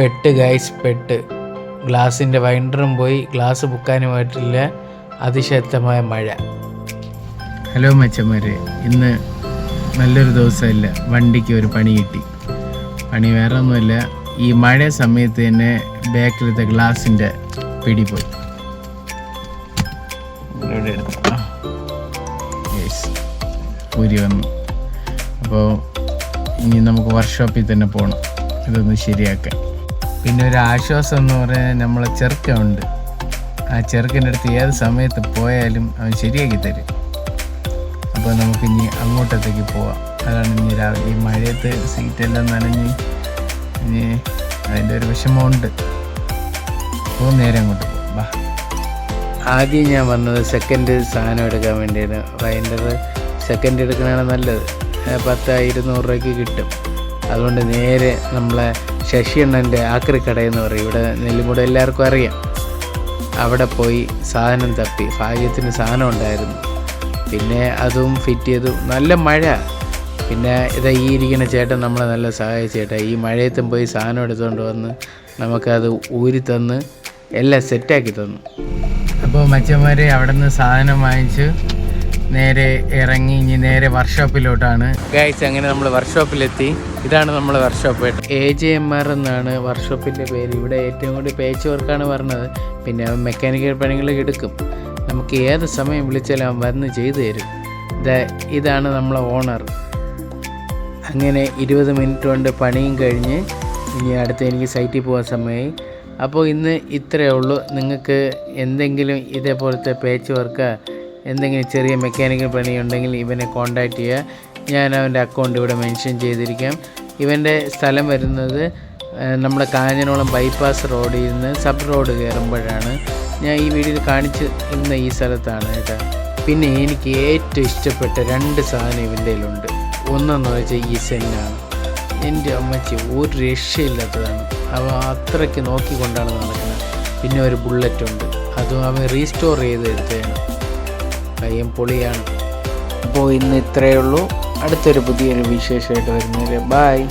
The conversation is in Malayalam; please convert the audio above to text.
പെട്ട് ഗൈസ് പെട്ട്. ഗ്ലാസിൻ്റെ വൈൻഡറും പോയി, ഗ്ലാസ് ബുക്കാനും പറ്റില്ല, അതിശക്തമായ മഴ. ഹലോ മച്ചന്മാരെ, ഇന്ന് നല്ലൊരു ദിവസമില്ല. വണ്ടിക്ക് ഒരു പണി കിട്ടി. പണി വേറെ ഒന്നുമില്ല, ഈ മഴ സമയത്ത് തന്നെ ബാക്കിലത്തെ ഗ്ലാസിൻ്റെ പിടി പോയി. ഊരി വന്നു. അപ്പോൾ ഇനി നമുക്ക് വർക്ക്ഷോപ്പിൽ തന്നെ പോകണം ഇതൊന്ന് ശരിയാക്കാൻ. പിന്നെ ഒരു ആശ്വാസം എന്ന് പറയാൻ നമ്മളെ ചെറുക്കനുണ്ട്. ആ ചെറുക്കൻ്റെ അടുത്ത് ഏത് സമയത്ത് പോയാലും അവൻ ശരിയാക്കി തരും. അപ്പോൾ നമുക്കിനി അങ്ങോട്ടത്തേക്ക് പോവാം. അതാണ് ഇനി രാവിലെ ഈ മഴയത്ത് സീറ്റെല്ലാം നനഞ്ഞ് ഇനി അതിൻ്റെ ഒരു വിഷമമുണ്ട്. അപ്പോൾ നേരെ അങ്ങോട്ട് പോകാം. ബാ. ആദ്യം ഞാൻ വന്നത് സെക്കൻഡ് സാധനം എടുക്കാൻ വേണ്ടിയാണ്. വൈൻഡർ സെക്കൻഡ് എടുക്കണതാണ് നല്ലത്. 10-200 രൂപയ്ക്ക് കിട്ടും. അതുകൊണ്ട് നേരെ നമ്മളെ ശശിയണ്ണൻ്റെ ആക്രി കടയെന്ന് പറയും, ഇവിടെ നെല്ലിമുട എല്ലാവർക്കും അറിയാം. അവിടെ പോയി സാധനം തപ്പി. ഭാഗ്യത്തിന് സാധനം ഉണ്ടായിരുന്നു. പിന്നെ അതും ഫിറ്റ് ചെയ്തു. നല്ല മഴ. പിന്നെ ഇതാ ഈ ഇരിക്കുന്ന ചേട്ടൻ നമ്മളെ നല്ല സഹായിച്ചേട്ടാ. ഈ മഴയത്തും പോയി സാധനം എടുത്തുകൊണ്ട് വന്ന് നമുക്കത് ഊരി തന്ന് എല്ലാം സെറ്റാക്കി തന്നു. അപ്പോൾ മച്ചന്മാരെ അവിടെ നിന്ന് സാധനം വാങ്ങിച്ച് നേരെ ഇറങ്ങി ഇനി നേരെ വർക്ക്ഷോപ്പിലോട്ടാണ് ഗൈസ്. അങ്ങനെ നമ്മൾ വർക്ക്ഷോപ്പിലെത്തി. ഇതാണ് നമ്മൾ വർക്ക്ഷോപ്പ്. AJMR എന്നാണ് വർക്ക്ഷോപ്പിൻ്റെ പേര്. ഇവിടെ ഏറ്റവും കൂടുതൽ പേച്ച് വർക്കാണ് പറഞ്ഞത്. പിന്നെ മെക്കാനിക്കൽ പണികൾ എടുക്കും. നമുക്ക് ഏത് സമയം വിളിച്ചാലും അവൻ വന്ന് ചെയ്തു തരും. ഇതാണ് നമ്മളെ ഓണർ. അങ്ങനെ 20 മിനിറ്റ് കൊണ്ട് പണിയും കഴിഞ്ഞ് ഇനി അടുത്ത് എനിക്ക് സൈറ്റിൽ പോകാൻ സമയമായി. അപ്പോൾ ഇന്ന് ഇത്രയേ ഉള്ളൂ. നിങ്ങൾക്ക് എന്തെങ്കിലും ഇതേപോലത്തെ പേച്ച് വർക്കാ എന്തെങ്കിലും ചെറിയ മെക്കാനിക്കൽ പണി ഉണ്ടെങ്കിൽ ഇവനെ കോൺടാക്റ്റ് ചെയ്യുക. ഞാൻ അവൻ്റെ അക്കൗണ്ട് ഇവിടെ മെൻഷൻ ചെയ്തിരിക്കാം. ഇവൻ്റെ സ്ഥലം വരുന്നത് നമ്മുടെ കാഞ്ഞനോളം ബൈപ്പാസ് റോഡിൽ നിന്ന് സബ് റോഡ് കയറുമ്പോഴാണ്. ഞാൻ ഈ വീഡിയോയിൽ കാണിച്ച് ഇന്ന് ഈ സ്ഥലത്താണ് കേട്ടോ. പിന്നെ എനിക്ക് ഏറ്റവും ഇഷ്ടപ്പെട്ട 2 സാധനം ഇവൻ്റെ കയ്യിലുണ്ട്. ഒന്നെന്ന് വെച്ചാൽ ഈ സെന്നാണ്. എൻ്റെ അമ്മച്ചി ഒരു രക്ഷയില്ലാത്തതാണ്. അവ അത്രയ്ക്ക് നോക്കിക്കൊണ്ടാണ് നടക്കുന്നത്. പിന്നെ ഒരു ബുള്ളറ്റുണ്ട്, അതും അവൻ റീസ്റ്റോർ ചെയ്ത് എടുത്തതാണ്. കയ്യം പൊളിയാണ്. അപ്പോൾ ഇന്ന് ഇത്രയേ ഉള്ളൂ. അടുത്തൊരു പുതിയൊരു വിശേഷമായിട്ട് വരുന്നത്. ബായ്.